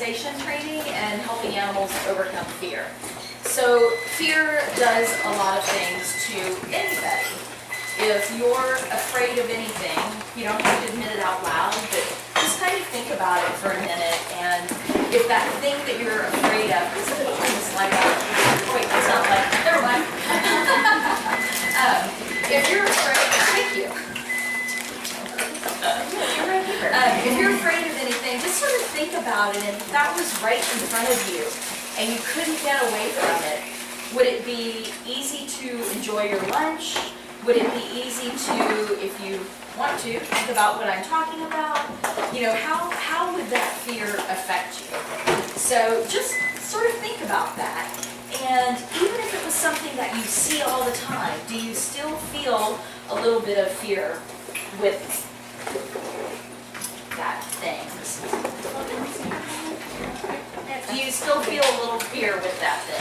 Training and helping animals overcome fear. So fear does a lot of things to anybody. If you're afraid of anything, you don't have to admit it out loud, but just kind of think about it for a minute. And if that thing that you're afraid of, is it a slide out? Wait, it's not like, never mind. If you're afraid, thank you. If you're afraid of anything, just sort of think about it, and if that was right in front of you and you couldn't get away from it, would it be easy to enjoy your lunch? Would it be easy to, if you want to, think about what I'm talking about? You know, how would that fear affect you? So just sort of think about that. And even if it was something that you see all the time, do you still feel a little bit of fear with that thing? Do you still feel a little fear with that thing?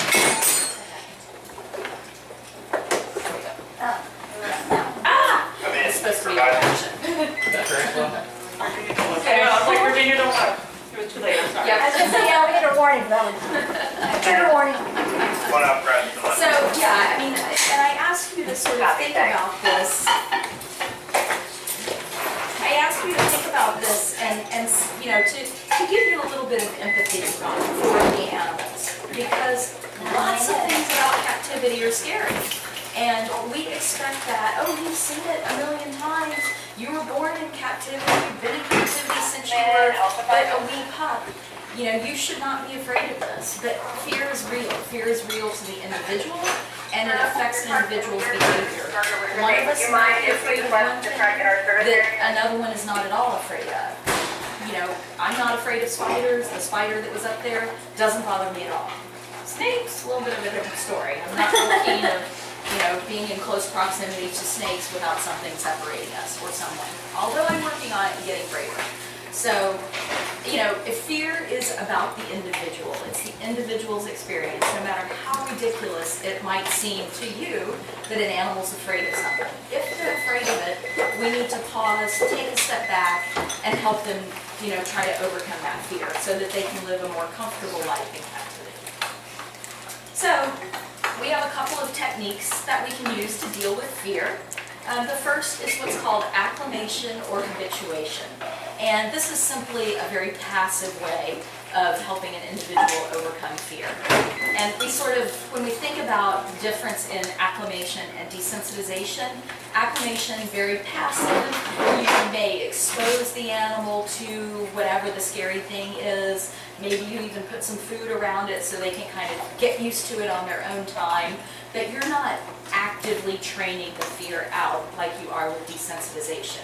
It's supposed to be a question. Okay, I was like, Virginia, don't talk. It was too late, I'm sorry. Yeah, I was going to say, yeah, we get a warning, though. Trigger warning. So, yeah, I mean, and I ask you to sort of think about this. I ask you to think about this and you know, to give you a little bit of empathy for the animals. Because lots of things about captivity are scary. And we expect that, oh, you've seen it a million times. You were born in captivity, you've been in captivity since you were a wee pup. You know, you should not be afraid of this. But fear is real. Fear is real to the individual, and it affects an individual's behavior. One of us might be afraid of one thing that another one is not at all afraid of. You know, I'm not afraid of spiders. The spider that was up there doesn't bother me at all. Snakes, a little bit of a different story. I'm not real keen of, you know, being in close proximity to snakes without something separating us or someone. Although I'm working on it and getting braver. So, you know, if fear is about the individual, it's the individual's experience, no matter how ridiculous it might seem to you that an animal's afraid of something. If they're afraid of it, we need to pause, take a step back, and help them, you know, try to overcome that fear so that they can live a more comfortable life in captivity. So, we have a couple of techniques that we can use to deal with fear. The first is what's called acclimation or habituation. And this is simply a very passive way of helping an individual overcome fear. And we sort of, when we think about the difference in acclimation and desensitization, acclimation, very passive. You may expose the animal to whatever the scary thing is. Maybe you even put some food around it so they can kind of get used to it on their own time. But you're not actively training the fear out like you are with desensitization.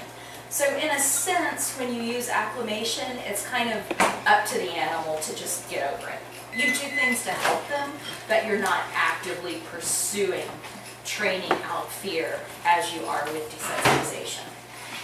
So in a sense, when you use acclimation, it's kind of up to the animal to just get over it. You do things to help them, but you're not actively pursuing training out fear as you are with desensitization.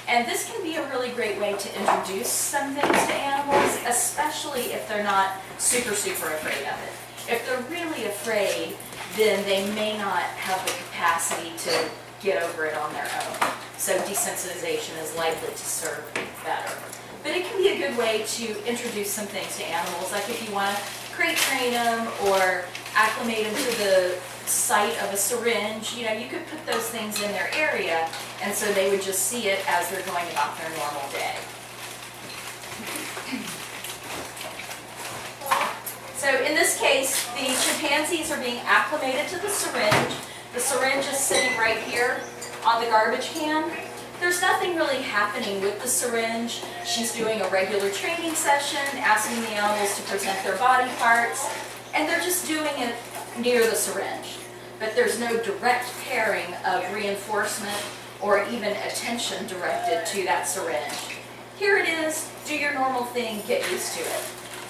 And this can be a really great way to introduce some things to animals, especially if they're not super afraid of it. If they're really afraid, then they may not have the capacity to get over it on their own. So desensitization is likely to serve better. But it can be a good way to introduce some things to animals, like if you want to crate train them or acclimate them to the sight of a syringe. You know, you could put those things in their area, and so they would just see it as they're going about their normal day. So in this case, the chimpanzees are being acclimated to the syringe. The syringe is sitting right here on the garbage can. There's nothing really happening with the syringe. She's doing a regular training session, asking the animals to present their body parts, and they're just doing it near the syringe. But there's no direct pairing of reinforcement or even attention directed to that syringe. Here it is, do your normal thing, get used to it.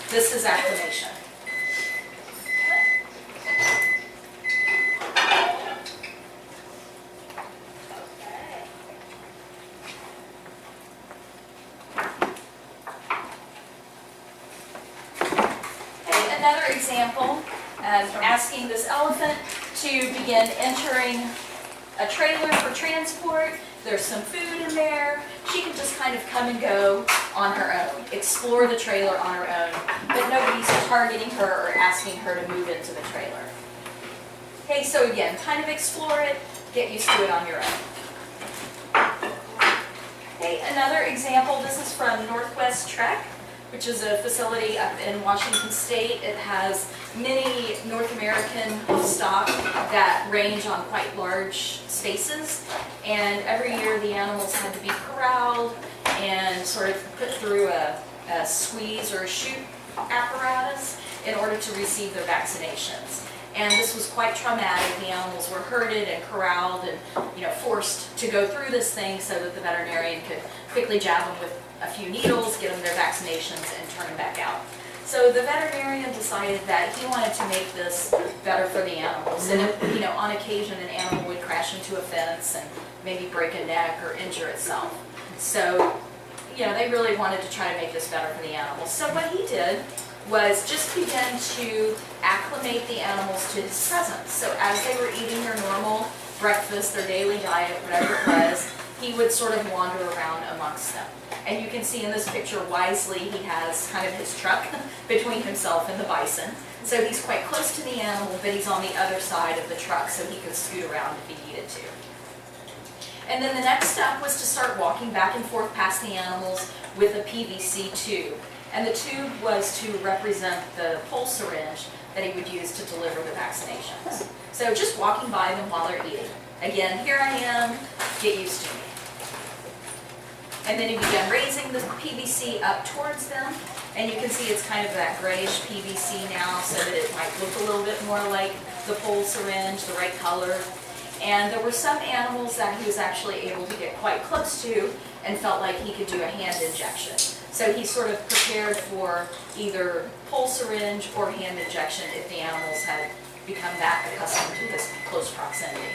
This is acclimation. Another example, asking this elephant to begin entering a trailer for transport. There's some food in there. She can just kind of come and go on her own, explore the trailer on her own, but nobody targeting her or asking her to move into the trailer. Okay, so again, kind of explore it, get used to it on your own. Okay, another example, this is from Northwest Trek, which is a facility up in Washington State. It has many North American stock that range on quite large spaces, and every year the animals had to be corralled and sort of put through a squeeze or a chute apparatus in order to receive their vaccinations. And this was quite traumatic. The animals were herded and corralled and forced to go through this thing so that the veterinarian could quickly jab them with a few needles, get them their vaccinations, and turn them back out. So the veterinarian decided that he wanted to make this better for the animals. And if, on occasion an animal would crash into a fence and maybe break a neck or injure itself. So, they really wanted to try to make this better for the animals. So what he did was just begin to acclimate the animals to his presence. So as they were eating their normal breakfast, their daily diet, whatever it was, he would sort of wander around amongst them. And you can see in this picture, wisely, he has kind of his truck between himself and the bison. So he's quite close to the animal, but he's on the other side of the truck so he could scoot around if he needed to. And then the next step was to start walking back and forth past the animals with a PVC tube. And the tube was to represent the pulse syringe that he would use to deliver the vaccinations. So just walking by them while they're eating. Again, here I am, get used to me. And then he began raising the PVC up towards them. And you can see it's kind of that grayish PVC now so that it might look a little bit more like the pulse syringe, the right color. And there were some animals that he was actually able to get quite close to and felt like he could do a hand injection. So he sort of prepared for either pulse syringe or hand injection if the animals had become that accustomed to this close proximity.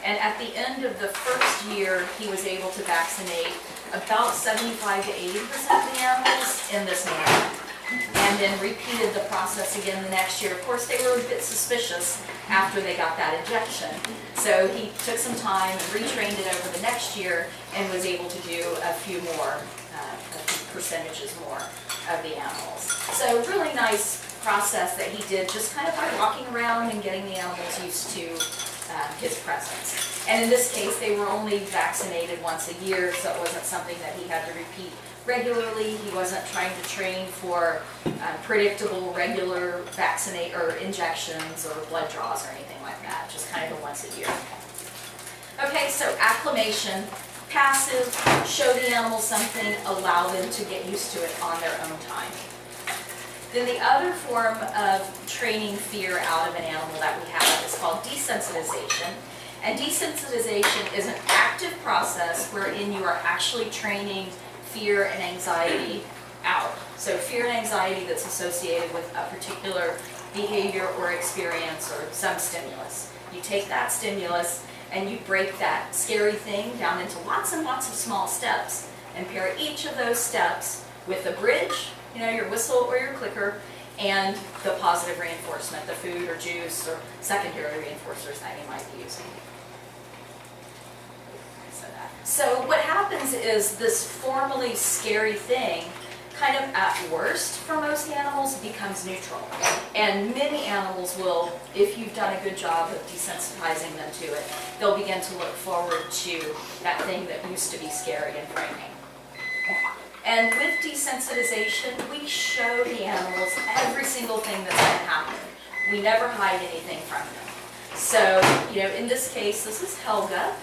And at the end of the first year, he was able to vaccinate about 75 to 80% of the animals in this manner. And then repeated the process again the next year. Of course, they were a bit suspicious after they got that injection. So he took some time and retrained it over the next year and was able to do a few more, percentages more of the animals. So really nice process that he did just kind of by walking around and getting the animals used to his presence. And in this case, they were only vaccinated once a year, so it wasn't something that he had to repeat regularly. He wasn't trying to train for predictable, regular vaccinate or injections or blood draws or anything like that, just kind of a once a year. Okay, so acclimation, passive, show the animal something, allow them to get used to it on their own time. Then the other form of training fear out of an animal that we have is called desensitization. And desensitization is an active process wherein you are actually training fear and anxiety out. So fear and anxiety that's associated with a particular behavior or experience or some stimulus. You take that stimulus and you break that scary thing down into lots and lots of small steps and pair each of those steps with a bridge, your whistle or your clicker, and the positive reinforcement, the food or juice or secondary reinforcers that you might be using. So what happens is this formally scary thing, kind of at worst for most animals, becomes neutral. And many animals will, if you've done a good job of desensitizing them to it, they'll begin to look forward to that thing that used to be scary and frightening. And with desensitization, we show the animals every single thing that's going to happen. We never hide anything from them. So, in this case, this is Helga.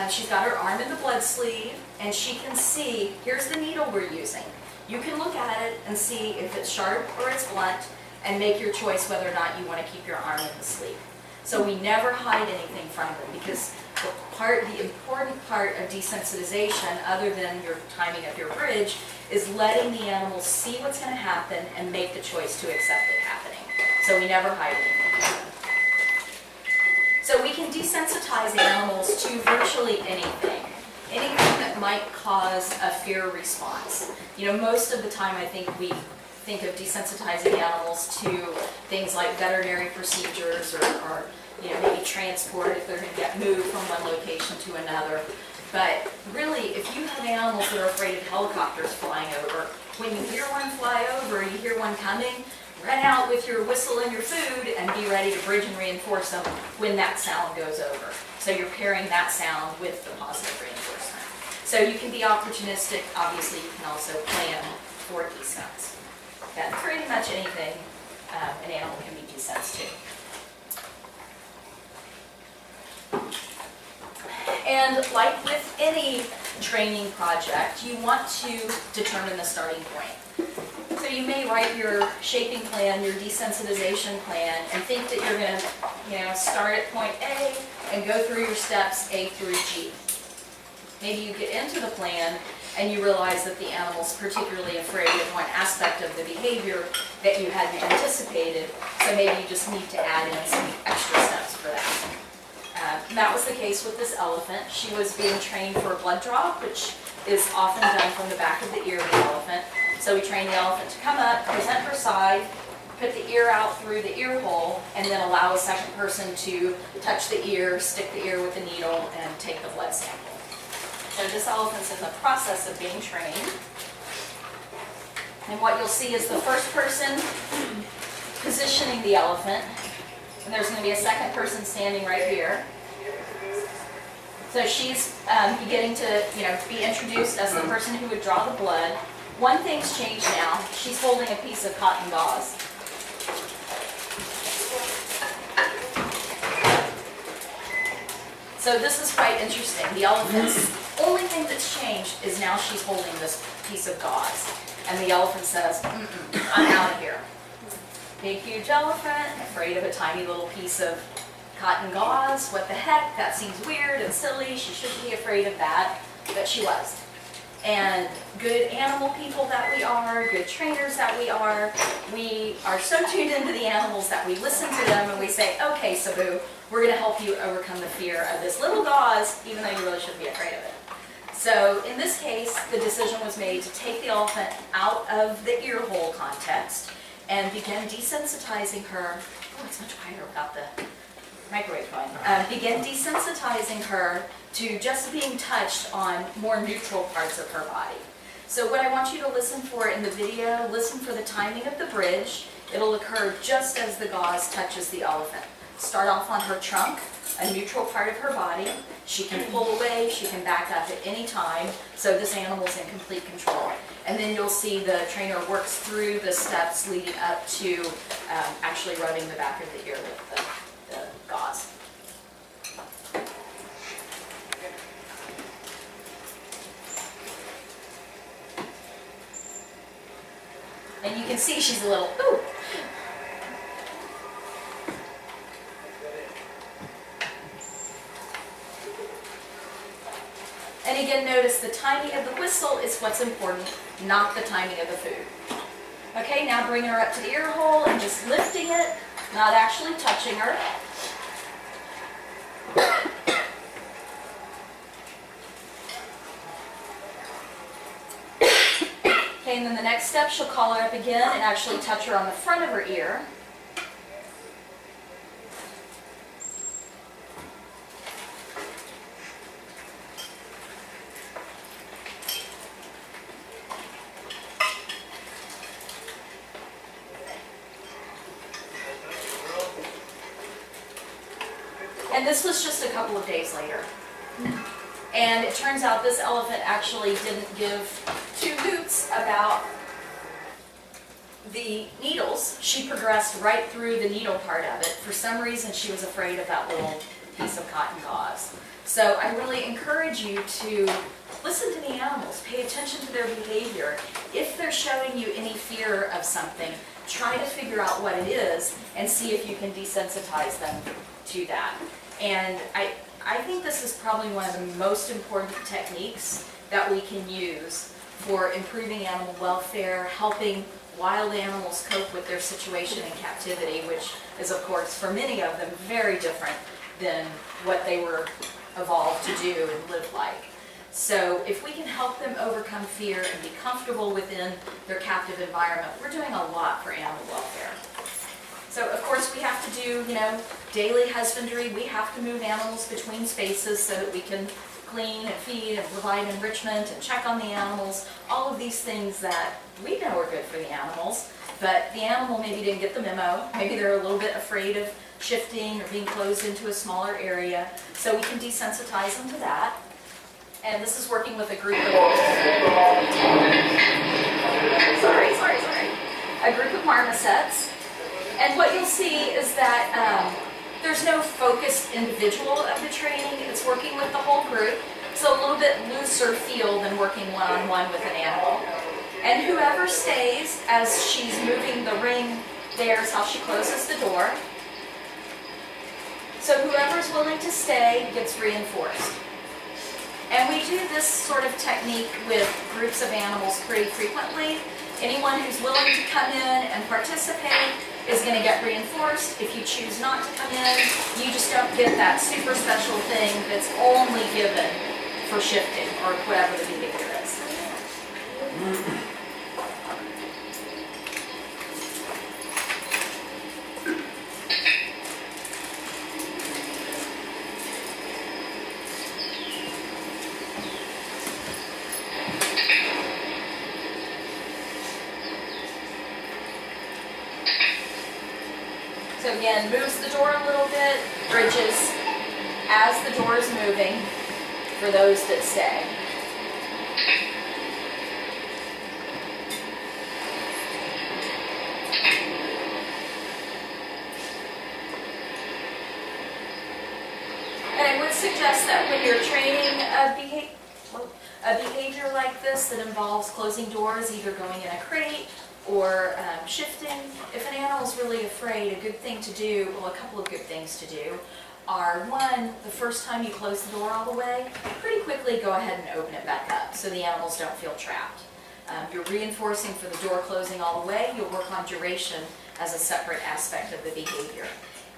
She's got her arm in the blood sleeve, and she can see, here's the needle we're using. You can look at it and see if it's sharp or it's blunt, and make your choice whether or not you want to keep your arm in the sleeve. So we never hide anything from them, because the important part of desensitization, other than your timing of your bridge, is letting the animals see what's going to happen and make the choice to accept it happening. So we never hide anything. So we can desensitize animals to virtually anything. Anything that might cause a fear response. Most of the time I think we think of desensitizing animals to things like veterinary procedures or maybe transport if they're going to get moved from one location to another. But really, if you have animals that are afraid of helicopters flying over, when you hear one fly over, you hear one coming, run out with your whistle and your food and be ready to bridge and reinforce them when that sound goes over. So you're pairing that sound with the positive reinforcement. So you can be opportunistic. Obviously, you can also plan for desents. But pretty much anything an animal can be desensed to. And like with any training project, you want to determine the starting point. So you may write your shaping plan, your desensitization plan, and think that you're going to, start at point A and go through your steps A through G. Maybe you get into the plan and you realize that the animal's particularly afraid of one aspect of the behavior that you hadn't anticipated, so maybe you just need to add in some extra steps for that. That was the case with this elephant. She was being trained for a blood draw, which is often done from the back of the ear of the elephant. So we train the elephant to come up, present her side, put the ear out through the ear hole, and then allow a second person to touch the ear, stick the ear with a needle, and take the blood sample. So this elephant's in the process of being trained. And what you'll see is the first person positioning the elephant, and there's going to be a second person standing right here. So she's beginning to, be introduced as the person who would draw the blood. One thing's changed now. She's holding a piece of cotton gauze. So this is quite interesting. The elephant's only thing that's changed is now she's holding this piece of gauze. And the elephant says, I'm out of here. Big, huge elephant, afraid of a tiny little piece of cotton gauze. What the heck? That seems weird and silly. She shouldn't be afraid of that. But she was. And good animal people that we are, good trainers that we are so tuned into the animals that we listen to them and we say, okay, Sabu, we're going to help you overcome the fear of this little gauze, even though you really shouldn't be afraid of it. So in this case, the decision was made to take the elephant out of the ear hole context and begin desensitizing her. Oh, it's much quieter without the microwave going. Begin desensitizing her to just being touched on more neutral parts of her body. So what I want you to listen for in the video, listen for the timing of the bridge. It'll occur just as the gauze touches the elephant. Start off on her trunk, a neutral part of her body. She can pull away, she can back up at any time, so this animal's in complete control. And then you'll see the trainer works through the steps leading up to actually rubbing the back of the ear with the gauze. And you can see she's a little, ooh. And again, notice the timing of the whistle is what's important, not the timing of the food. Okay, now bringing her up to the ear hole and just lifting it, not actually touching her. Okay, and then the next step, she'll call her up again and actually touch her on the front of her ear. And this was just a couple of days later. And it turns out this elephant actually didn't give two hoots about the needles. She progressed right through the needle part of it. For some reason, she was afraid of that little piece of cotton gauze. So I really encourage you to listen to the animals, pay attention to their behavior. If they're showing you any fear of something, try to figure out what it is and see if you can desensitize them to that. And I think this is probably one of the most important techniques that we can use for improving animal welfare, helping wild animals cope with their situation in captivity, which is, of course, for many of them, very different than what they were evolved to do and live like. So if we can help them overcome fear and be comfortable within their captive environment, we're doing a lot for animal welfare. So of course we have to do, daily husbandry. We have to move animals between spaces so that we can clean and feed and provide enrichment and check on the animals. All of these things that we know are good for the animals. but the animal maybe didn't get the memo. Maybe they're a little bit afraid of shifting or being closed into a smaller area. So we can desensitize them to that. And this is working with a group of, a group of marmosets. And what you'll see is that there's no focused individual of the training. It's working with the whole group. So a little bit looser feel than working one-on-one with an animal. And whoever stays as she's moving the ring, there's how she closes the door. So whoever's willing to stay gets reinforced. And we do this sort of technique with groups of animals pretty frequently. Anyone who's willing to come in and participate is going to get reinforced. If you choose not to come in, you just don't get that super special thing that's only given for shifting or whatever the behavior is. So again, moves the door a little bit, bridges as the door is moving for those that stay. And I would suggest that when you're training a behavior like this that involves closing doors, either going in a crate or shifting, if an animal's really afraid, a good thing to do, well, a couple of good things to do, are one, the first time you close the door all the way, pretty quickly go ahead and open it back up so the animals don't feel trapped. You're reinforcing for the door closing all the way. You'll work on duration as a separate aspect of the behavior.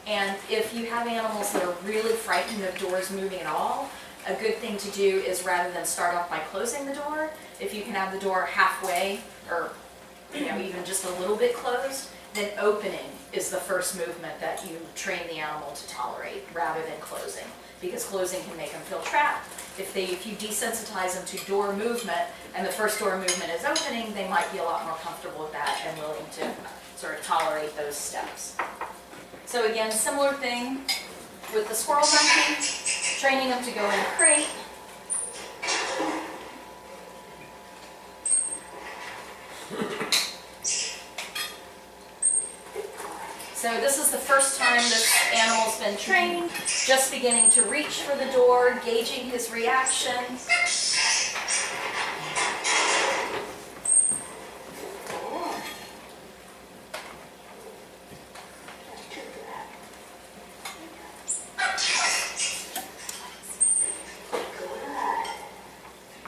And if you have animals that are really frightened of doors moving at all, a good thing to do is rather than start off by closing the door, if you can have the door halfway or even just a little bit closed, then opening is the first movement that you train the animal to tolerate rather than closing, because closing can make them feel trapped. If you desensitize them to door movement and the first door movement is opening, they might be a lot more comfortable with that and willing to sort of tolerate those steps. So again, similar thing with the squirrel monkey, training them to go in a crate. So this is the first time this animal's been trained, just beginning to reach for the door, gauging his reaction.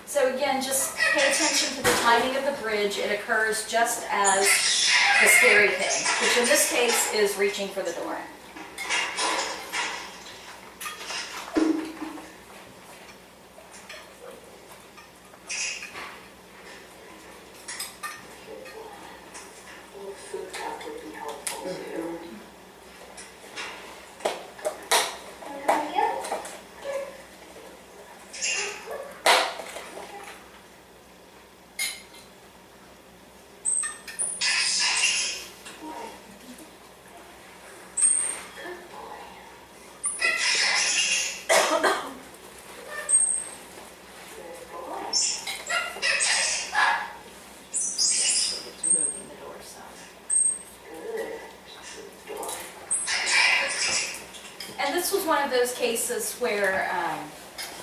So again, just pay attention to the timing of the bridge. It occurs just as the scary thing, which in this case is reaching for the door. And this was one of those cases where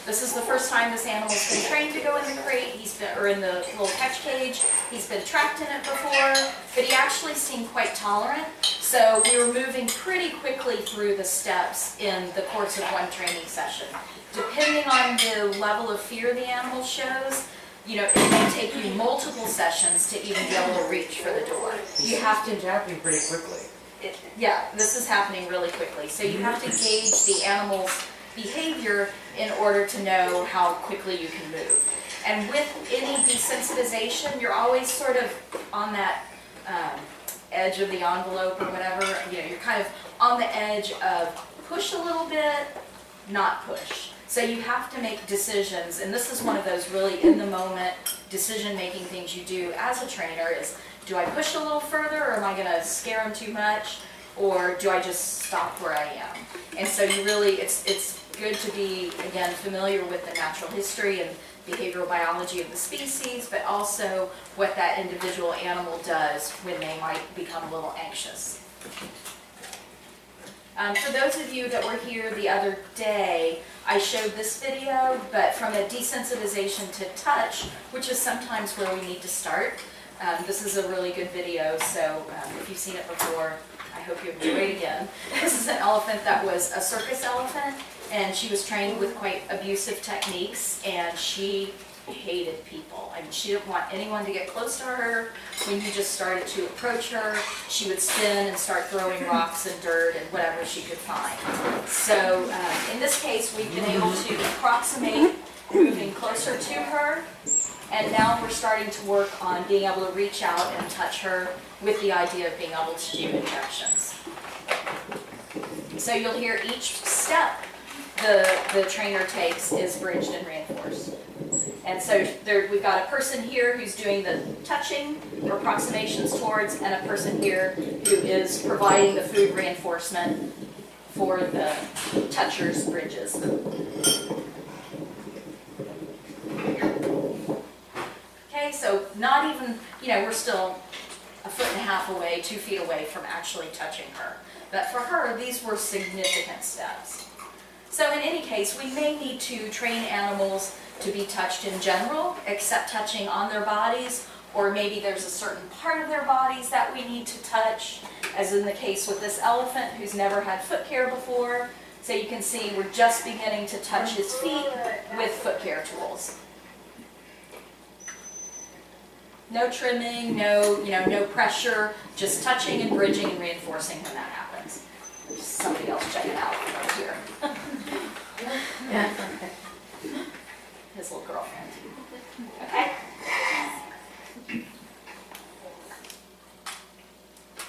this is the first time this animal's been trained to go in the crate, or in the little catch cage. He's been trapped in it before, but he actually seemed quite tolerant. So we were moving pretty quickly through the steps in the course of one training session. Depending on the level of fear the animal shows, it may take you multiple sessions to even be able to reach for the door. You have to. It's happening pretty quickly. This is happening really quickly. So you have to gauge the animal's behavior in order to know how quickly you can move. And with any desensitization, you're always sort of on that edge of the envelope or whatever. You're kind of on the edge of push a little bit, not push. So you have to make decisions, and this is one of those really in the moment decision-making things you do as a trainer is, do I push a little further, or am I gonna scare them too much, or do I just stop where I am? And so you really, it's good to be, again, familiar with the natural history and behavioral biology of the species, but also what that individual animal does when they might become a little anxious. For those of you that were here the other day, I showed this video, but from a desensitization to touch, which is sometimes where we need to start. This is a really good video, so if you've seen it before, I hope you enjoy it again. This is an elephant that was a circus elephant, and she was trained with quite abusive techniques, and she hated people. I mean, she didn't want anyone to get close to her. When you just started to approach her, she would spin and start throwing rocks and dirt and whatever she could find. So in this case, we've been able to approximate moving closer to her, and now we're starting to work on being able to reach out and touch her with the idea of being able to do injections. So you'll hear each step the trainer takes is bridged and reinforced. And so we've got a person here who's doing the touching or approximations towards, and a person here who is providing the food reinforcement for the toucher's bridges. Okay, so not even, we're still 1.5 feet away, 2 feet away from actually touching her. But for her, these were significant steps. So in any case, we may need to train animals to be touched in general, except touching on their bodies, or maybe there's a certain part of their bodies that we need to touch, as in the case with this elephant who's never had foot care before. So you can see we're just beginning to touch his feet with foot care tools. No trimming, no pressure, just touching and bridging and reinforcing when that happens. There's somebody else checking out right here. His little girlfriend. Okay?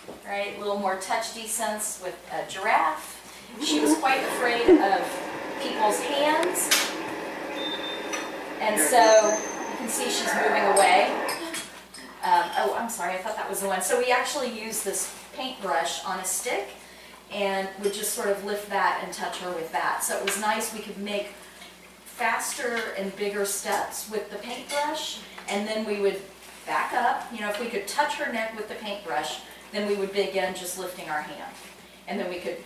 All right, a little more touch descents with a giraffe. She was quite afraid of people's hands. And so you can see she's moving away. Oh, I'm sorry, I thought that was the one. So we actually use this paintbrush on a stick and would just sort of lift that and touch her with that. So it was nice, we could make faster and bigger steps with the paintbrush, and then we would back up. If we could touch her neck with the paintbrush, then we would begin just lifting our hand. And then we could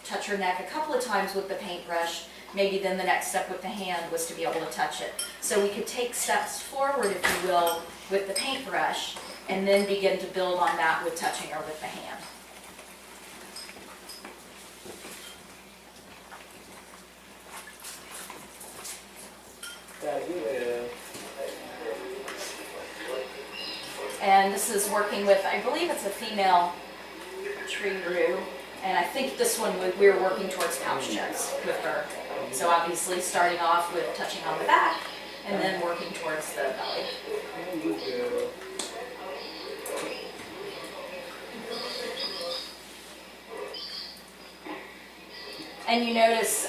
touch her neck a couple of times with the paintbrush. Maybe then the next step with the hand was to be able to touch it. So we could take steps forward, if you will, with the paintbrush, and then begin to build on that with touching her with the hand. And this is working with, I believe it's a female tree roo, and I think this one we were working towards pouch checks with her. So obviously starting off with touching on the back, and then working towards the belly. And you notice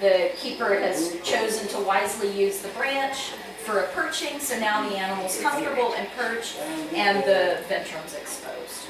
the keeper has chosen to wisely use the branch for a perching, so now the animal's comfortable and perched, and the ventrum's exposed.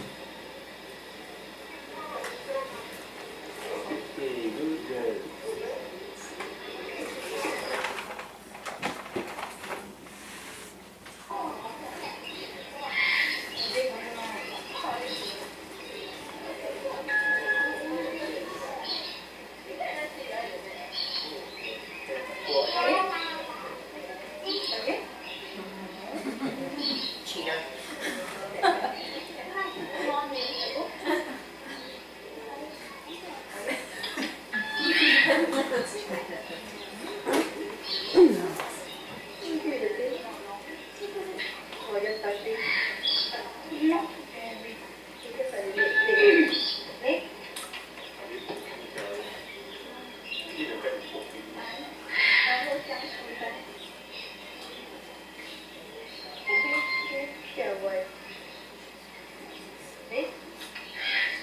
Cheater.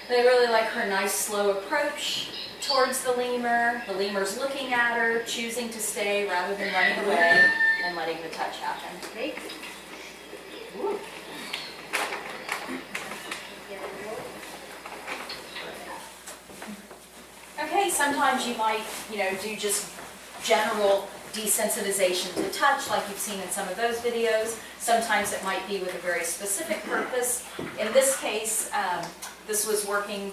They really like her nice slow approach towards the lemur. The lemur's looking at her, choosing to stay rather than running away, and letting the touch happen. Ooh. Sometimes you might, do just general desensitization to touch, like you've seen in some of those videos. Sometimes it might be with a very specific purpose. In this case, this was working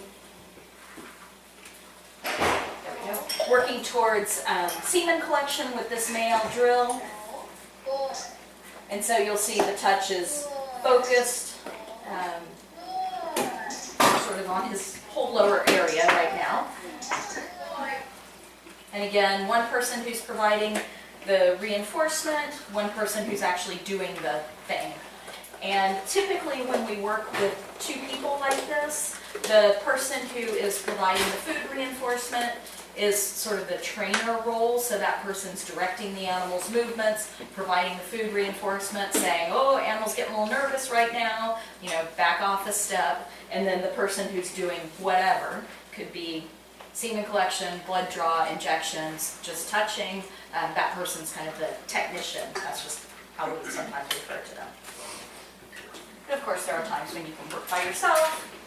towards semen collection with this male drill. And so you'll see the touch is focused sort of on his whole lower area right now. And again, one person who's providing the reinforcement, one person who's actually doing the thing. And typically when we work with two people like this, the person who is providing the food reinforcement is sort of the trainer role, so that person's directing the animal's movements, providing the food reinforcement, saying, oh, animal's getting a little nervous right now, back off a step. And then the person who's doing whatever, could be semen collection, blood draw, injections, just touching, that person's kind of the technician. That's just how we sometimes refer to them. But of course there are times when you can work by yourself.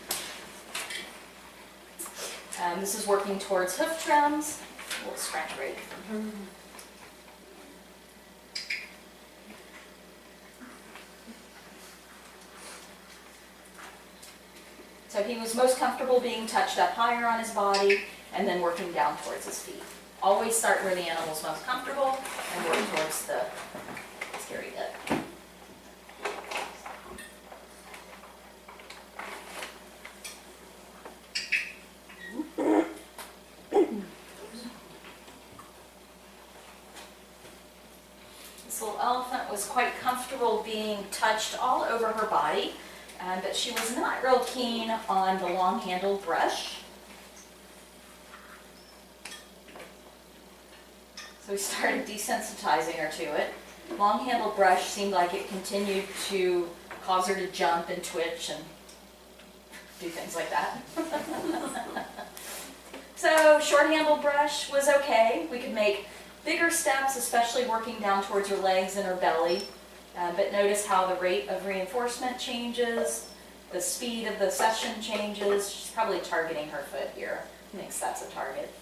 This is working towards hoof trims. A little scratch break. So he was most comfortable being touched up higher on his body and then working down towards his feet. Always start where the animal's most comfortable and work towards the scary bit. This little elephant was quite comfortable being touched all over her body, but she was not real keen on the long-handled brush. So we started desensitizing her to it. Long-handled brush seemed like it continued to cause her to jump and twitch and do things like that. So short-handled brush was okay. We could make bigger steps, especially working down towards her legs and her belly. But notice how the rate of reinforcement changes, the speed of the session changes. She's probably targeting her foot here. Thinks that's a target.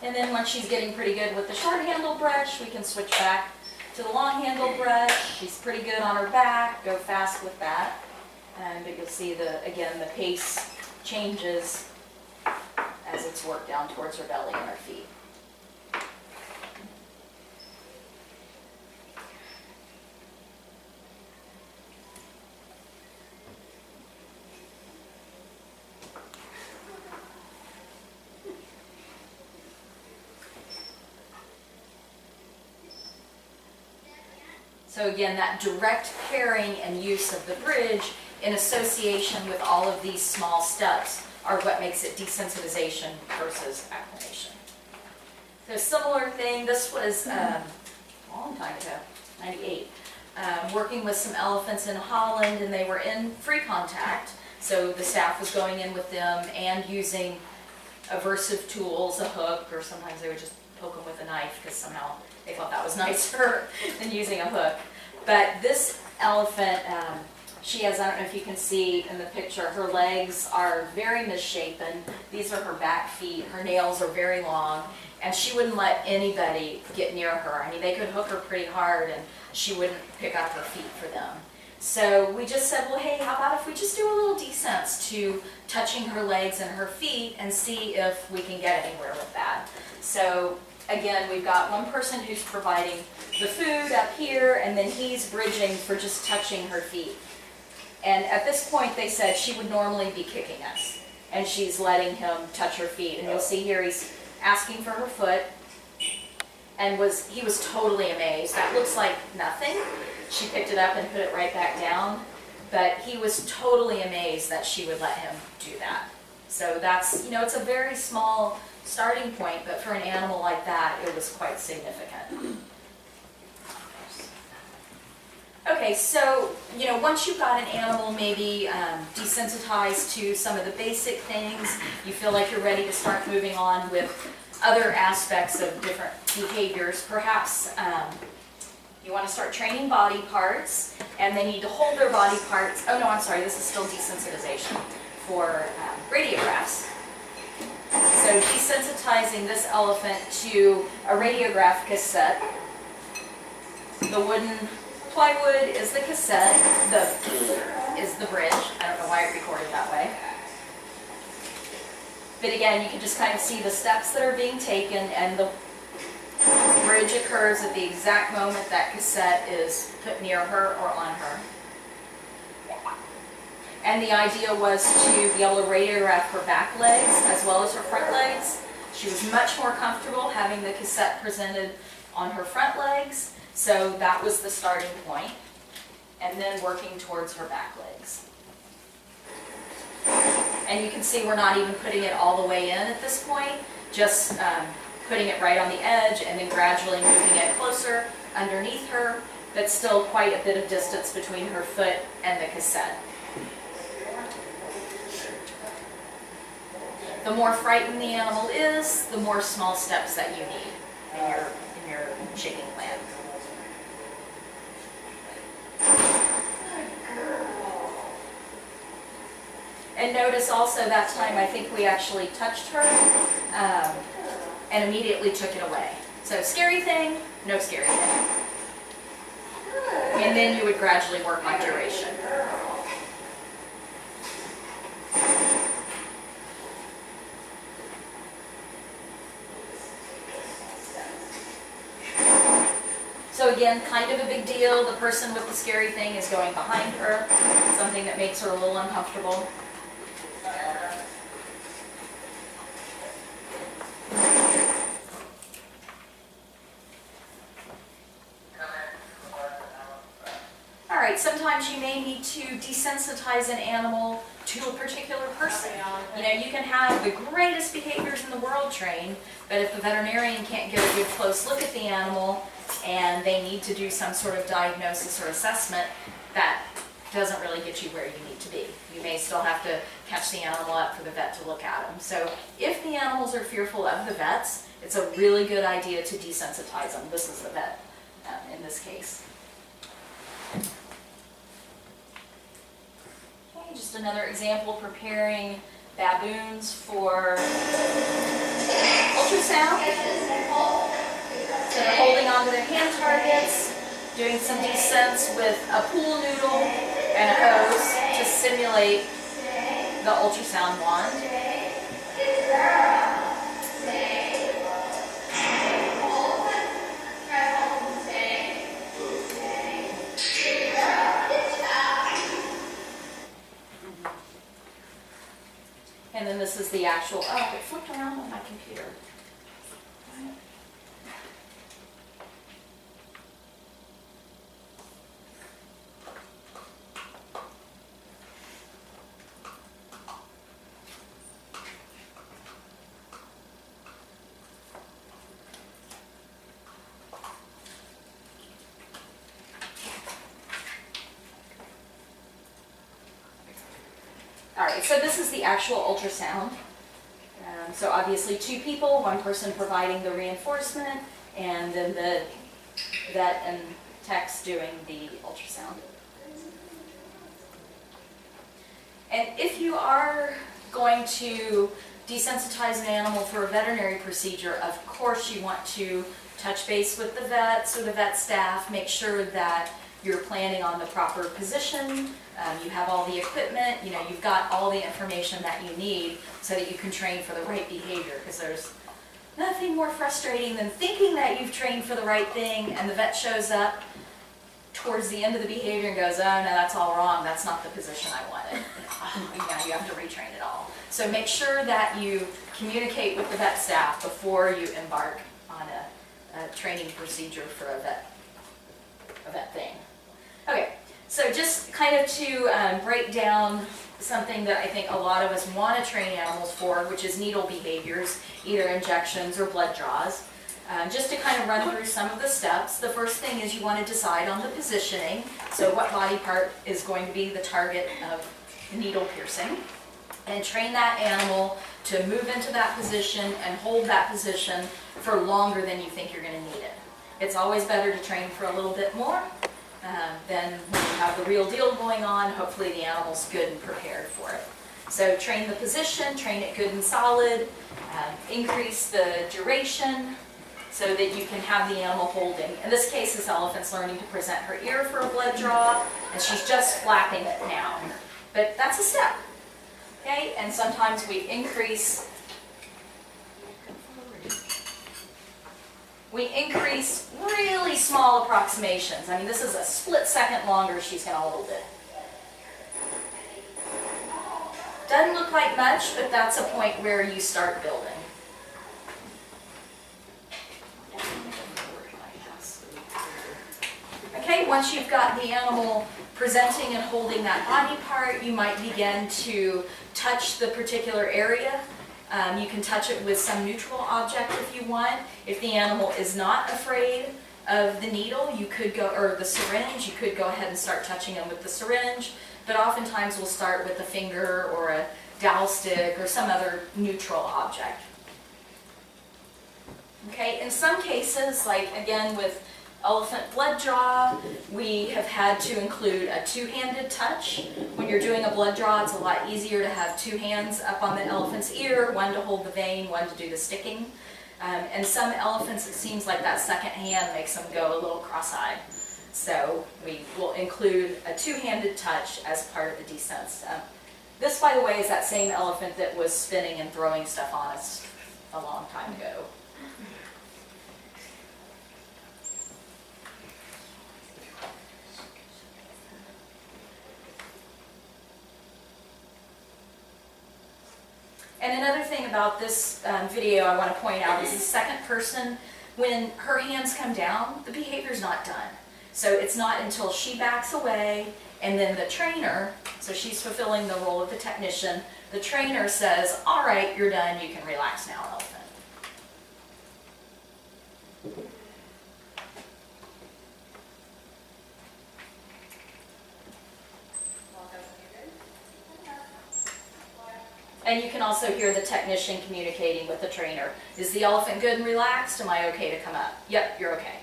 And then once she's getting pretty good with the short-handled brush, we can switch back to the long-handled brush. She's pretty good on her back. Go fast with that. But you'll see, again, the pace changes as it's worked down towards her belly and her feet. So again, that direct pairing and use of the bridge in association with all of these small steps are what makes it desensitization versus acclimation. So similar thing, this was a long time ago, 98, working with some elephants in Holland, and they were in free contact. So the staff was going in with them and using aversive tools, a hook, or sometimes they would just poke them with a knife because somehow they thought that was nicer than using a hook. But this elephant, she has, I don't know if you can see in the picture, her legs are very misshapen. These are her back feet. Her nails are very long, and she wouldn't let anybody get near her. I mean, they could hook her pretty hard, and she wouldn't pick up her feet for them. So we just said, well, hey, how about if we just do a little desens to touching her legs and her feet and see if we can get anywhere with that. So again, we've got one person who's providing the food up here, and then he's bridging for just touching her feet. And at this point, they said she would normally be kicking us, and she's letting him touch her feet. And you'll see here he's asking for her foot, and he was totally amazed. That looks like nothing. She picked it up and put it right back down, but he was totally amazed that she would let him do that. So that's, it's a very small starting point, but for an animal like that, it was quite significant. Okay, so, once you've got an animal maybe desensitized to some of the basic things, you feel like you're ready to start moving on with other aspects of different behaviors. Perhaps You want to start training body parts, and they need to hold their body parts. Oh no, I'm sorry, this is still desensitization for radiographs. So desensitizing this elephant to a radiograph cassette. The wooden plywood is the cassette, is the bridge. I don't know why it recorded that way. But again, you can just kind of see the steps that are being taken, and the bridge occurs at the exact moment that cassette is put near her or on her. And the idea was to be able to radiograph her back legs as well as her front legs. She was much more comfortable having the cassette presented on her front legs, so that was the starting point, and then working towards her back legs. And you can see we're not even putting it all the way in at this point, just putting it right on the edge and then gradually moving it closer underneath her, but still quite a bit of distance between her foot and the cassette. The more frightened the animal is, the more small steps that you need in your shaking plan. And notice also that time I think we actually touched her and immediately took it away. So scary thing, no scary thing. And then you would gradually work on duration. So again, kind of a big deal. The person with the scary thing is going behind her, something that makes her a little uncomfortable. Alright, sometimes you may need to desensitize an animal to a particular person. You know, you can have the greatest behaviors in the world trained, but if the veterinarian can't get a good close look at the animal and they need to do some sort of diagnosis or assessment, that doesn't really get you where you need to be. You may still have to catch the animal up for the vet to look at them. So if the animals are fearful of the vets, it's a really good idea to desensitize them. This is the vet in this case. Okay, just another example, preparing baboons for ultrasound. So they're holding onto their hand targets, doing some descents with a pool noodle and a hose to simulate the ultrasound wand. And then this is the actual, oh, it flipped around on my computer. Alright, so this is the actual ultrasound. So obviously 2 people, 1 person providing the reinforcement, and then the vet and techs doing the ultrasound. And if you are going to desensitize an animal for a veterinary procedure, of course you want to touch base with the vets or the vet staff, make sure that you're planning on the proper position, you have all the equipment, you know, you've got all the information that you need so that you can train for the right behavior, because there's nothing more frustrating than thinking that you've trained for the right thing and the vet shows up towards the end of the behavior and goes, oh no, that's all wrong, that's not the position I wanted. Now you have to retrain it all. So make sure that you communicate with the vet staff before you embark on a training procedure for a vet thing. Okay, so just kind of to break down something that I think a lot of us want to train animals for, which is needle behaviors, either injections or blood draws. Just to kind of run through some of the steps, the first thing is you want to decide on the positioning, so what body part is going to be the target of needle piercing, and train that animal to move into that position and hold that position for longer than you think you're going to need it. It's always better to train for a little bit more than when you have the real deal going on. Hopefully the animal's good and prepared for it. So train the position, train it good and solid, increase the duration so that you can have the animal holding. In this case, this elephant's learning to present her ear for a blood draw, and she's just flapping it now. But that's a step, okay? And sometimes we increase really small approximations. I mean, this is a split second longer she's going to hold it. Doesn't look like much, but that's a point where you start building. Okay, once you've got the animal presenting and holding that body part, you might begin to touch the particular area. You can touch it with some neutral object if you want. If the animal is not afraid of the needle, you could go, or the syringe, you could go ahead and start touching them with the syringe. But oftentimes we'll start with a finger or a dowel stick or some other neutral object. Okay, in some cases, like again with elephant blood draw, we have had to include a two-handed touch. When you're doing a blood draw, it's a lot easier to have two hands up on the elephant's ear, one to hold the vein, one to do the sticking. And some elephants, it seems like that second hand makes them go a little cross-eyed. So we will include a two-handed touch as part of the descent step. This, by the way, is that same elephant that was spinning and throwing stuff on us a long time ago. And another thing about this video I want to point out is the second person, when her hands come down, the behavior's not done. So it's not until she backs away and then the trainer, so she's fulfilling the role of the technician, the trainer says, all right, you're done, you can relax now, elephant. And you can also hear the technician communicating with the trainer. Is the elephant good and relaxed? Am I okay to come up? Yep, you're okay.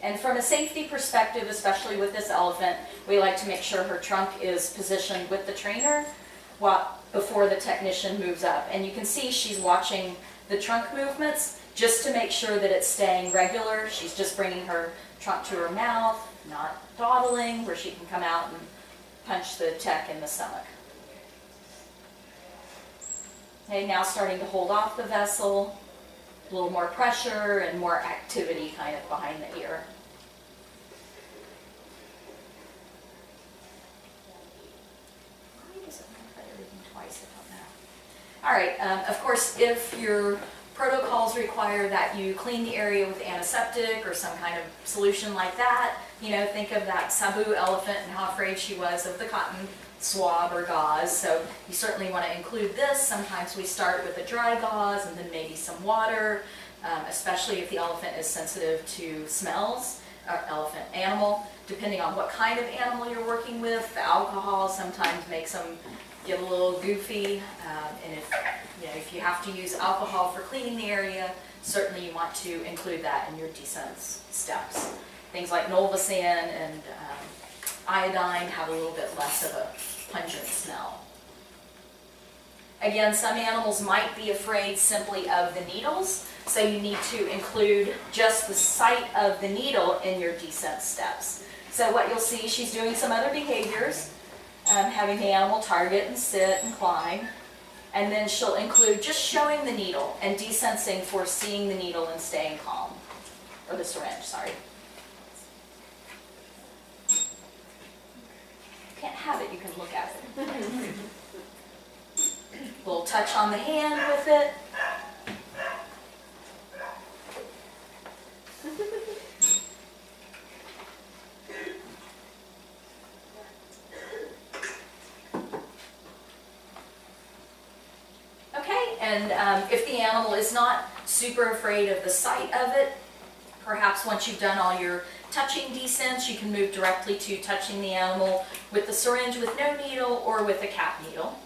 And from a safety perspective, especially with this elephant, we like to make sure her trunk is positioned with the trainer before the technician moves up. And you can see she's watching the trunk movements just to make sure that it's staying regular. She's just bringing her trunk to her mouth, not dawdling, where she can come out and punch the tech in the stomach. Okay, now starting to hold off the vessel, a little more pressure and more activity kind of behind the ear. Why does it cut everything twice? I don't know. All right, of course, if your protocols require that you clean the area with antiseptic or some kind of solution like that, you know, think of that Sabu elephant and how afraid she was of the cotton swab or gauze. So you certainly want to include this. Sometimes we start with a dry gauze and then maybe some water, especially if the elephant is sensitive to smells, or animal. Depending on what kind of animal you're working with, the alcohol sometimes makes them get a little goofy. And if you have to use alcohol for cleaning the area, certainly you want to include that in your descent steps. Things like Nolvasan and iodine have a little bit less of a pungent smell. Again, some animals might be afraid simply of the needles, so you need to include just the sight of the needle in your descent steps. So what you'll see, she's doing some other behaviors, having the animal target and sit and climb, and then she'll include just showing the needle and desensing for seeing the needle and staying calm, or the syringe, sorry. Can't have it, you can look at it. Little touch on the hand with it. Okay, and if the animal is not super afraid of the sight of it, perhaps once you've done all your touching descents, you can move directly to touching the animal with the syringe with no needle or with a cap needle.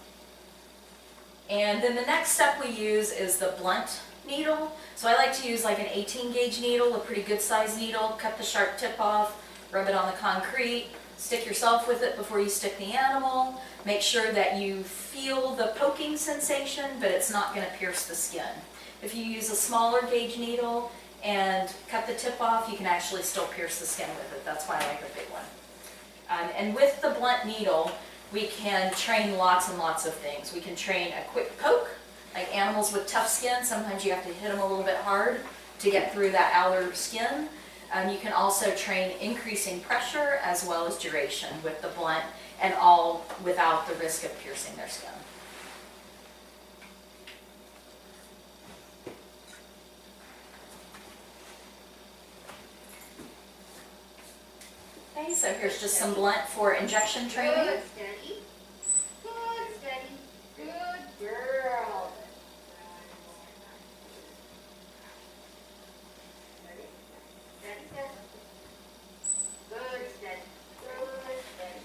And then the next step we use is the blunt needle. So I like to use like an 18 gauge needle, a pretty good size needle, cut the sharp tip off, rub it on the concrete, stick yourself with it before you stick the animal. Make sure that you feel the poking sensation, but it's not going to pierce the skin. If you use a smaller gauge needle and cut the tip off, you can actually still pierce the skin with it. That's why I like a big one. And with the blunt needle, we can train lots and lots of things. We can train a quick poke, like animals with tough skin. Sometimes you have to hit them a little bit hard to get through that outer skin. You can also train increasing pressure as well as duration with the blunt, and all without the risk of piercing their skin. Okay, so here's just some blunt for injection training. Good, steady. Good, steady. Good girl. Steady. Steady, steady. Good, steady. Good, steady.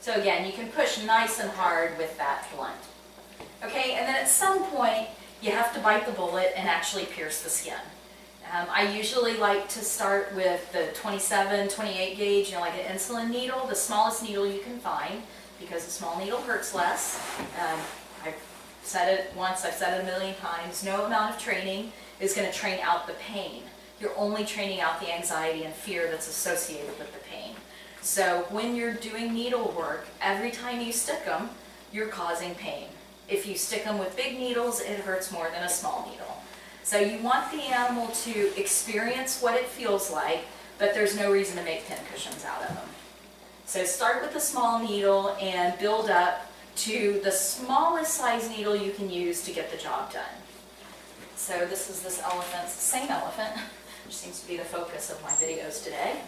So again, you can push nice and hard with that blunt. Okay, and then at some point, you have to bite the bullet and actually pierce the skin. I usually like to start with the 27, 28 gauge, like an insulin needle, the smallest needle you can find, because a small needle hurts less. I've said it once, I've said it a million times, no amount of training is going to train out the pain. You're only training out the anxiety and fear that's associated with the pain. So when you're doing needle work, every time you stick them, you're causing pain. If you stick them with big needles, it hurts more than a small needle. So you want the animal to experience what it feels like, but there's no reason to make pincushions out of them. So start with the small needle and build up to the smallest size needle you can use to get the job done. So this is this elephant's, same elephant, which seems to be the focus of my videos today.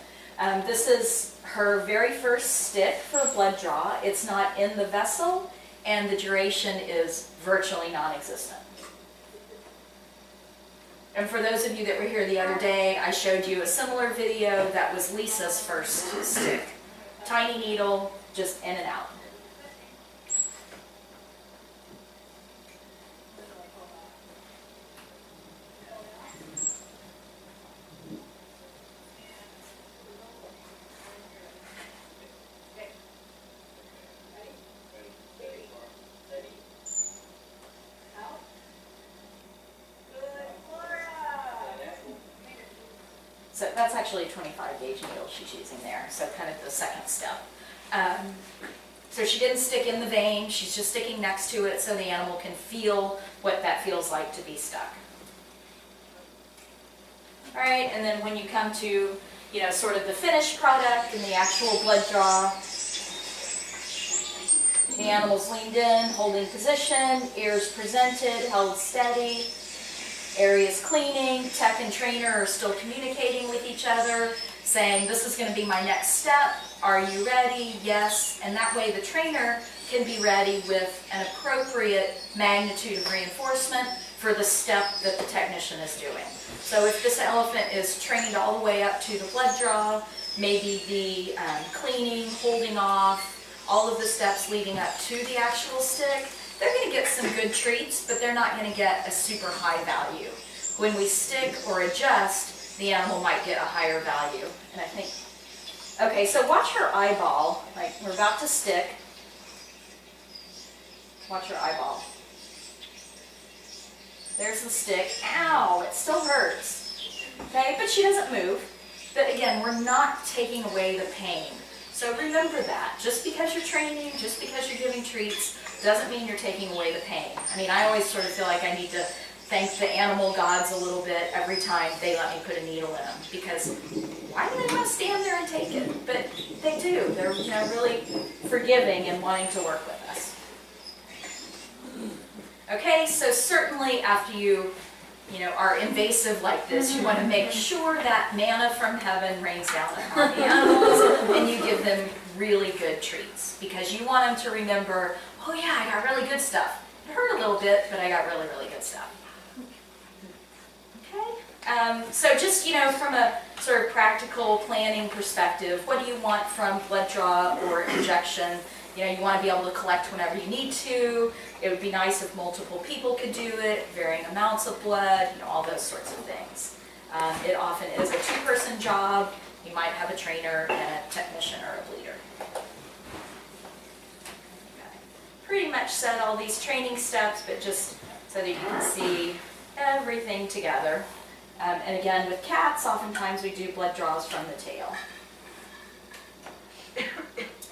This is her very first stick for blood draw. It's not in the vessel, and the duration is virtually non-existent. And for those of you that were here the other day, I showed you a similar video that was Lisa's first stick. Tiny needle, just in and out. So that's actually a 25 gauge needle she's using there, so kind of the second step. So she didn't stick in the vein, she's just sticking next to it so the animal can feel what that feels like to be stuck. All right, and then when you come to, sort of the finished product and the actual blood draw, the animal's leaned in, holding position, ears presented, held steady. Areas cleaning, tech and trainer are still communicating with each other, saying, this is going to be my next step, are you ready? Yes. And that way the trainer can be ready with an appropriate magnitude of reinforcement for the step that the technician is doing. So if this elephant is trained all the way up to the blood draw, maybe the cleaning, holding off, all of the steps leading up to the actual stick, they're going to get some good treats, but they're not going to get a super high value. When we stick or adjust, the animal might get a higher value. And I think, okay, so watch her eyeball. Like, we're about to stick. Watch her eyeball. There's the stick. Ow, it still hurts. Okay, but she doesn't move. But again, we're not taking away the pain. So remember that. Just because you're training, just because you're giving treats, doesn't mean you're taking away the pain. I mean, I always sort of feel like I need to thank the animal gods a little bit every time they let me put a needle in them, because why do they want to stand there and take it? But they do. They're really forgiving and wanting to work with us. Okay, so certainly after you are invasive like this, you want to make sure that manna from heaven rains down upon the animals and you give them really good treats, because you want them to remember, oh yeah, I got really good stuff. It hurt a little bit, but I got really, really good stuff. Okay, so just, from a sort of practical planning perspective, what do you want from blood draw or injection? You know, you want to be able to collect whenever you need to. It would be nice if multiple people could do it, varying amounts of blood, you know, all those sorts of things. It often is a two-person job. You might have a trainer and a technician or a bleeder. Okay. Pretty much said all these training steps, but just so that you can see everything together. And again, with cats, oftentimes we do blood draws from the tail.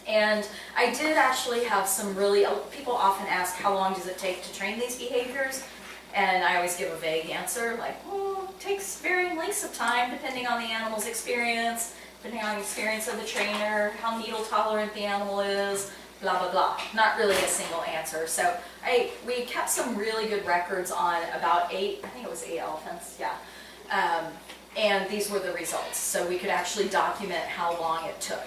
And I did actually have some really, people often ask how long does it take to train these behaviors? And I always give a vague answer, like, well, it takes varying lengths of time depending on the animal's experience, depending on the experience of the trainer, how needle tolerant the animal is, blah, blah, blah. Not really a single answer. So we kept some really good records on about 8, I think it was 8 elephants, yeah. And these were the results. So we could actually document how long it took.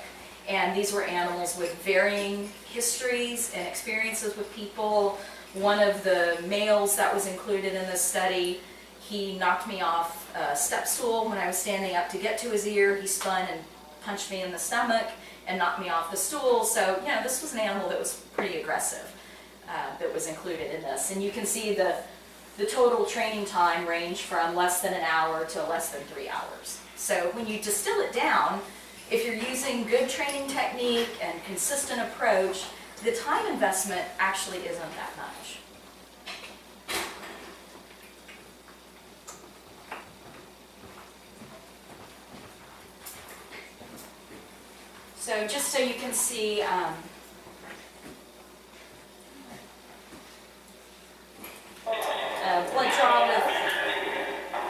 And these were animals with varying histories and experiences with people. One of the males that was included in this study, he knocked me off a step stool when I was standing up to get to his ear. He spun and punched me in the stomach and knocked me off the stool. So, you know, this was an animal that was pretty aggressive that was included in this. And you can see the total training time ranged from less than an hour to less than 3 hours. So when you distill it down, if you're using good training technique and consistent approach, the time investment actually isn't that much. So just so you can see, blood draw with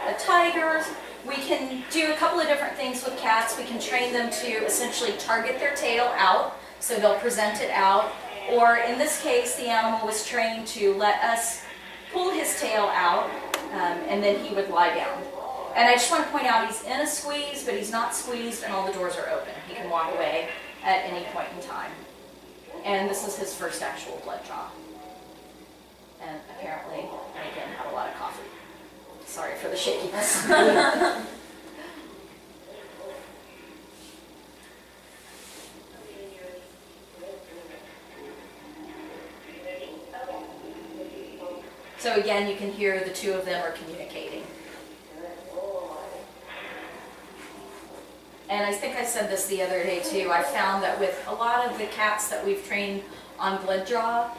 a tiger. We can do a couple of different things with cats. We can train them to essentially target their tail out, so they'll present it out. Or in this case, the animal was trained to let us pull his tail out, and then he would lie down. And I just want to point out, he's in a squeeze, but he's not squeezed and all the doors are open. He can walk away at any point in time. And this is his first actual blood draw. And apparently, I again had a lot of coffee. Sorry for the shakiness. So again, you can hear the two of them are communicating. And I think I said this the other day too, I found that with a lot of the cats that we've trained on blood draw,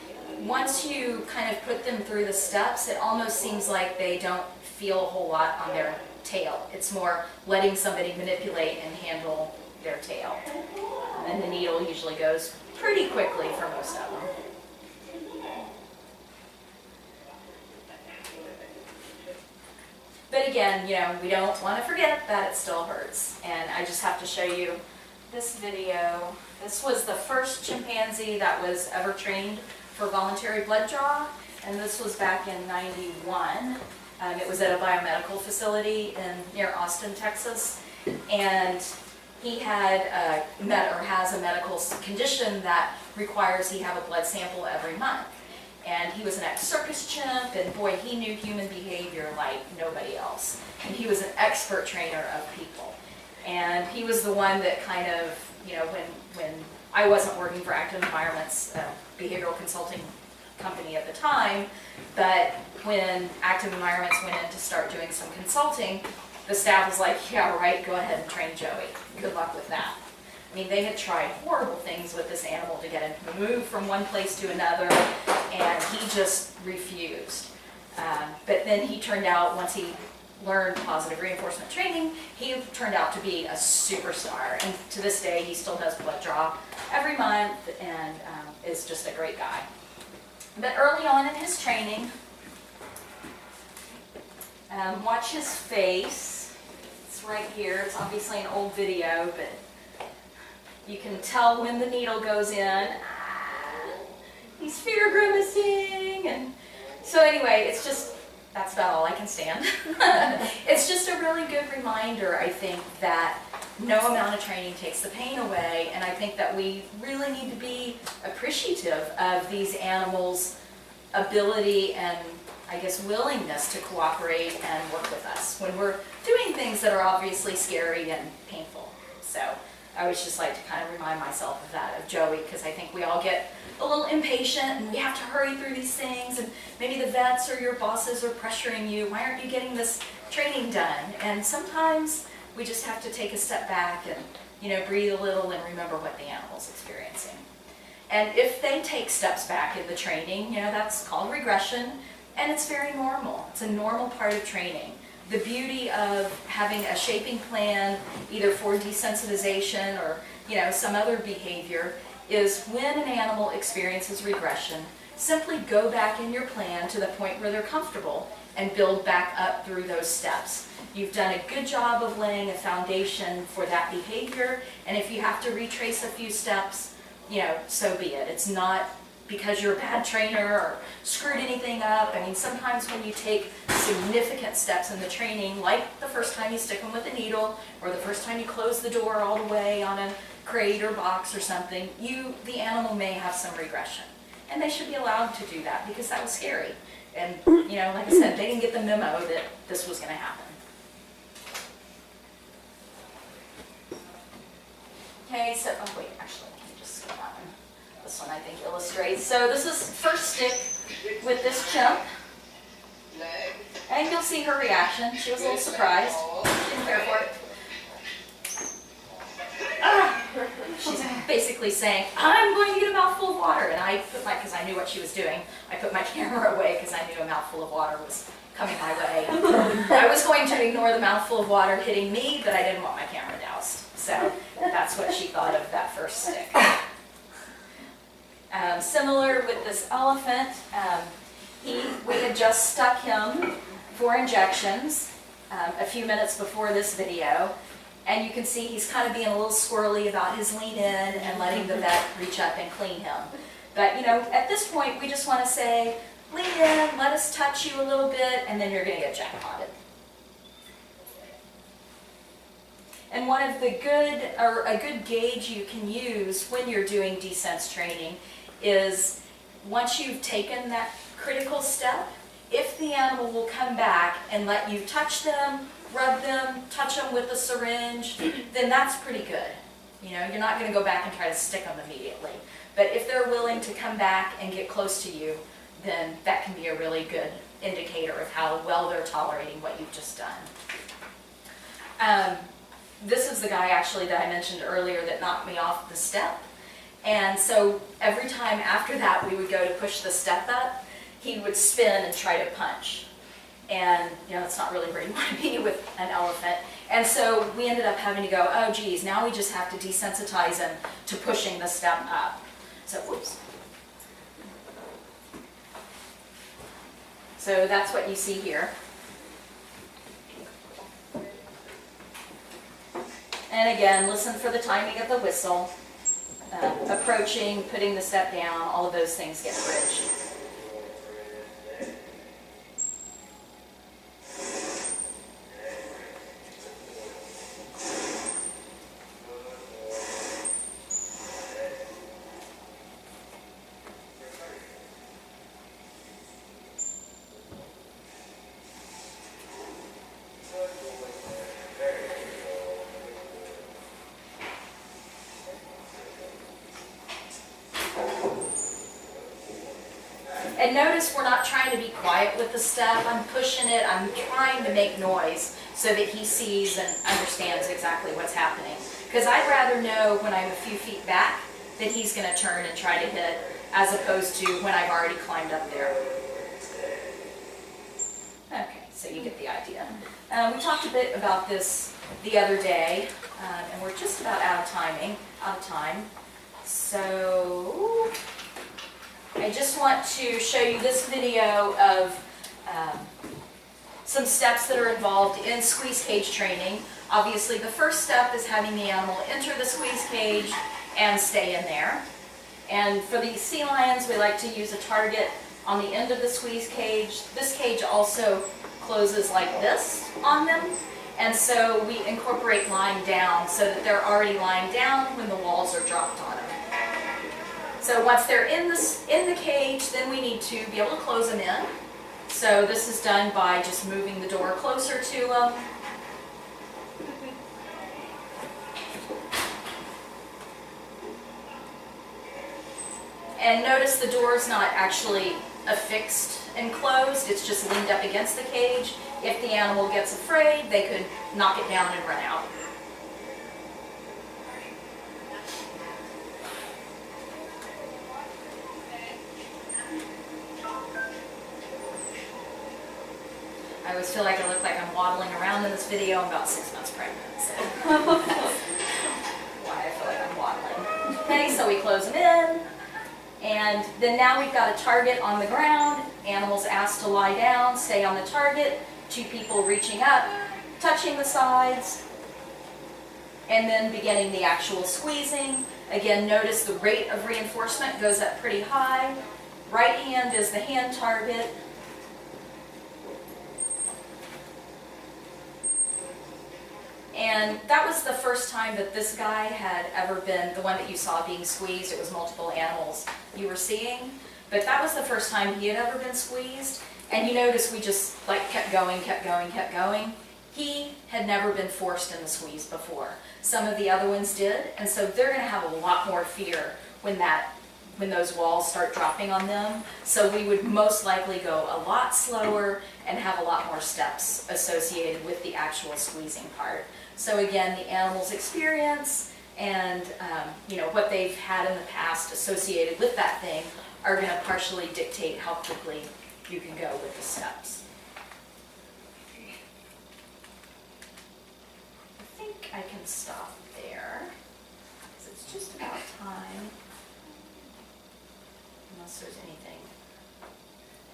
once you kind of put them through the steps, it almost seems like they don't feel a whole lot on their tail. It's more letting somebody manipulate and handle their tail. And the needle usually goes pretty quickly for most of them. But again, you know, we don't want to forget that it still hurts. And I just have to show you this video. This was the first chimpanzee that was ever trained for voluntary blood draw. And this was back in '91. It was at a biomedical facility near Austin, Texas. And he had has a medical condition that requires he have a blood sample every month. And he was an ex-circus chimp, and boy, he knew human behavior like nobody else. And he was an expert trainer of people. And he was the one that kind of, you know, when I wasn't working for Active Environment's behavioral consulting company at the time, but when Active Environments went in to start doing some consulting, the staff was like, yeah, right, go ahead and train Joey. Good luck with that. I mean, they had tried horrible things with this animal to get him to move from one place to another, and he just refused. But then he turned out, once he learned positive reinforcement training, he turned out to be a superstar. And to this day, he still does blood draw every month and is just a great guy. But early on in his training, watch his face. It's right here. It's obviously an old video, but you can tell when the needle goes in. He's fear grimacing. And so anyway, it's just, that's about all I can stand. It's just a really good reminder, I think, that no amount of training takes the pain away. And I think that we really need to be appreciative of these animals' ability and, I guess, willingness to cooperate and work with us when we're doing things that are obviously scary and painful. So I always just like to kind of remind myself of that, of Joey, because I think we all get a little impatient and we have to hurry through these things, and maybe the vets or your bosses are pressuring you, why aren't you getting this training done? And sometimes we just have to take a step back and, breathe a little and remember what the animal's experiencing. And if they take steps back in the training, that's called regression, and it's very normal. It's a normal part of training. The beauty of having a shaping plan, either for desensitization or some other behavior, is when an animal experiences regression, simply go back in your plan to the point where they're comfortable and build back up through those steps. You've done a good job of laying a foundation for that behavior, and if you have to retrace a few steps, so be it. It's not because you're a bad trainer or screwed anything up. I mean, sometimes when you take significant steps in the training, like the first time you stick them with a needle, or the first time you close the door all the way on a crate or box or something, the animal may have some regression. And they should be allowed to do that because that was scary. And, like I said, they didn't get the memo that this was going to happen. Okay, so, oh wait, actually, let me just skip that one. This one I think illustrates. So this is first stick with this chimp. And you'll see her reaction. She was a little surprised. She didn't care for it. She's basically saying, I'm going to get a mouthful of water. And I put because I knew what she was doing, I put my camera away because I knew a mouthful of water was coming my way. I was going to ignore the mouthful of water hitting me, but I didn't want my camera doused. So that's what she thought of that first stick. Similar with this elephant, we had just stuck him 4 injections a few minutes before this video, and you can see he's kind of being a little squirrely about his lean in and letting the vet reach up and clean him. But at this point we just want to say, lean in, let us touch you a little bit, and then you're going to get jackpotted. And one of the a good gauge you can use when you're doing desense training is once you've taken that critical step, if the animal will come back and let you touch them, rub them, touch them with a syringe, then that's pretty good. You're not going to go back and try to stick them immediately. But if they're willing to come back and get close to you, then that can be a really good indicator of how well they're tolerating what you've just done. This is the guy actually that I mentioned earlier that knocked me off the step. And so every time after that we would go to push the step up, he would spin and try to punch. And that's not really where you want to be with an elephant. And so we ended up having to go, oh geez, now we just have to desensitize him to pushing the step up. So, whoops. So that's what you see here. And again, listen for the timing of the whistle. Approaching, putting the step down, all of those things get bridged. And notice we're not trying to be quiet with the step. I'm pushing it. I'm trying to make noise so that he sees and understands exactly what's happening. Because I'd rather know when I'm a few feet back that he's going to turn and try to hit, as opposed to when I've already climbed up there. Okay, so you get the idea. We talked a bit about this the other day, and we're just about out of time. So I just want to show you this video of some steps that are involved in squeeze cage training. Obviously, the first step is having the animal enter the squeeze cage and stay in there. And for the sea lions, we like to use a target on the end of the squeeze cage. This cage also closes like this on them. And so we incorporate lying down so that they're already lying down when the walls are dropped on them. So once they're in the cage, then we need to be able to close them in. So this is done by just moving the door closer to them. And notice the door's not actually affixed and closed, it's just leaned up against the cage. If the animal gets afraid, they could knock it down and run out. I always feel like I look like I'm waddling around in this video. I'm about 6 months pregnant, so that's why I feel like I'm waddling. Okay, so we close them in, and then now we've got a target on the ground. Animals asked to lie down, stay on the target. 2 people reaching up, touching the sides, and then beginning the actual squeezing. Again, notice the rate of reinforcement goes up pretty high. Right hand is the hand target. And that was the first time that this guy had ever been, the one that you saw being squeezed. It was multiple animals you were seeing. But that was the first time he had ever been squeezed. And you notice we just like kept going, kept going, kept going. He had never been forced in the squeeze before. Some of the other ones did. And so they're going to have a lot more fear when those walls start dropping on them. So we would most likely go a lot slower and have a lot more steps associated with the actual squeezing part. So again, the animal's experience and what they've had in the past associated with that thing are going to partially dictate how quickly you can go with the steps. I think I can stop there, because it's just about time. Unless there's anything.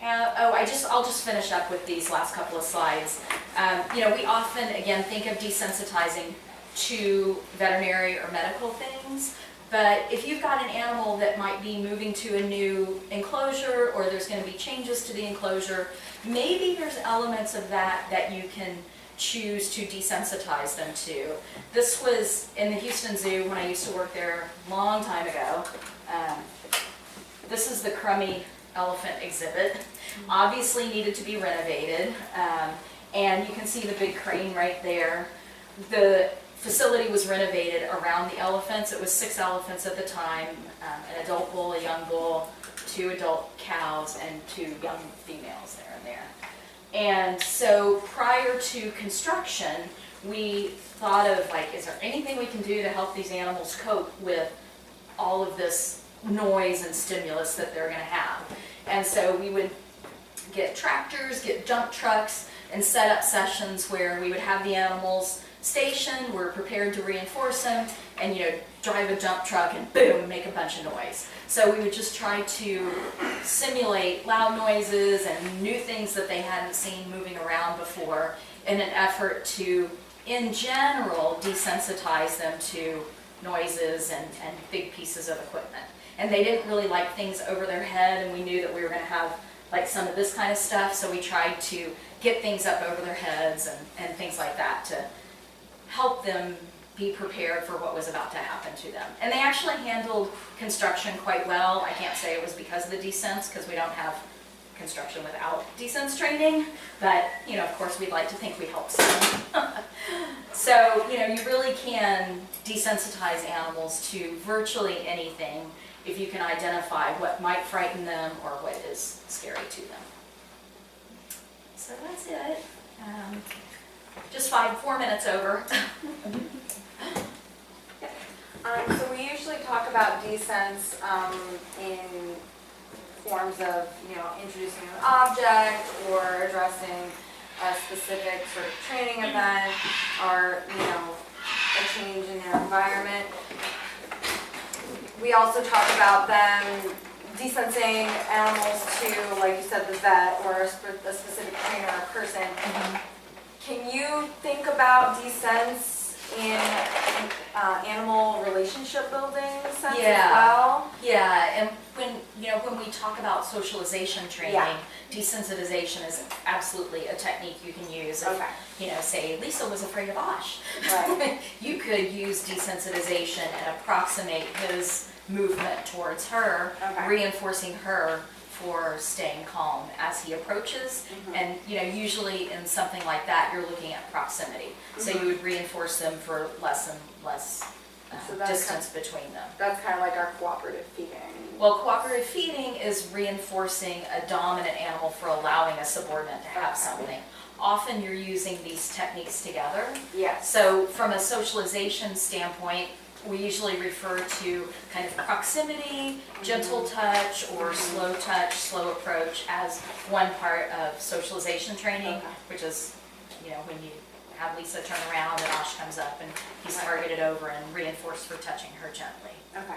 I'll just finish up with these last couple of slides. We often, again, think of desensitizing to veterinary or medical things, but if you've got an animal that might be moving to a new enclosure, or there's going to be changes to the enclosure, maybe there's elements of that you can choose to desensitize them to. This was in the Houston Zoo when I used to work there a long time ago. This is the crummy elephant exhibit. Obviously needed to be renovated, and you can see the big crane right there. The facility was renovated around the elephants. It was 6 elephants at the time, an adult bull, a young bull, 2 adult cows, and 2 young females there and there. And so prior to construction, we thought of, like, is there anything we can do to help these animals cope with all of this noise and stimulus that they're going to have? And so we would get tractors, get dump trucks, and set up sessions where we would have the animals stationed, we're prepared to reinforce them, and drive a dump truck and boom, make a bunch of noise. So we would just try to simulate loud noises and new things that they hadn't seen moving around before in an effort to, in general, desensitize them to noises and big pieces of equipment. And they didn't really like things over their head, and we knew that we were going to have like some of this kind of stuff, so we tried to get things up over their heads and things like that to help them be prepared for what was about to happen to them. And they actually handled construction quite well. I can't say it was because of the descents, because we don't have construction without descents training, but of course we'd like to think we help some. So you really can desensitize animals to virtually anything if you can identify what might frighten them or what is scary to them. So that's it. Just 4 minutes over. So we usually talk about descents in forms of, introducing an object or addressing a specific sort of training event or, a change in their environment. We also talk about them desensing animals to, like you said, the vet or a specific trainer or person. Mm-hmm. Can you think about descents in animal relationship building sense as well? Yeah, and when we talk about socialization training, desensitization is absolutely a technique you can use. Okay. If, say Lisa was afraid of Osh, Right. you could use desensitization and approximate his movement towards her, Okay. reinforcing her for staying calm as he approaches. Mhm. And usually in something like that, you're looking at proximity. So you would reinforce them for less and less So that's distance between them. That's kind of like our cooperative feeding. Well, cooperative feeding is reinforcing a dominant animal for allowing a subordinate to have something. Often you're using these techniques together. Yes. So from a socialization standpoint, we usually refer to kind of proximity, gentle touch, or slow touch, slow approach as one part of socialization training, Okay. which is, you know, when you have Lisa turn around and Osh comes up and he's targeted over and reinforced for touching her gently. Okay.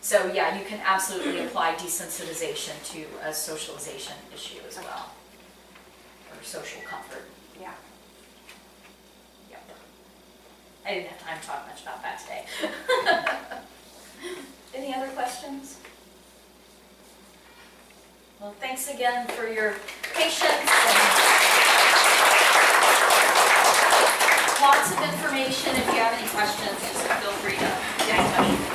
So yeah, you can absolutely apply desensitization to a socialization issue as well, or social comfort. Yeah. Yep. I didn't have time to talk much about that today. Any other questions? Well, thanks again for your patience. Lots of information. If you have any questions, just feel free to get in touch with me.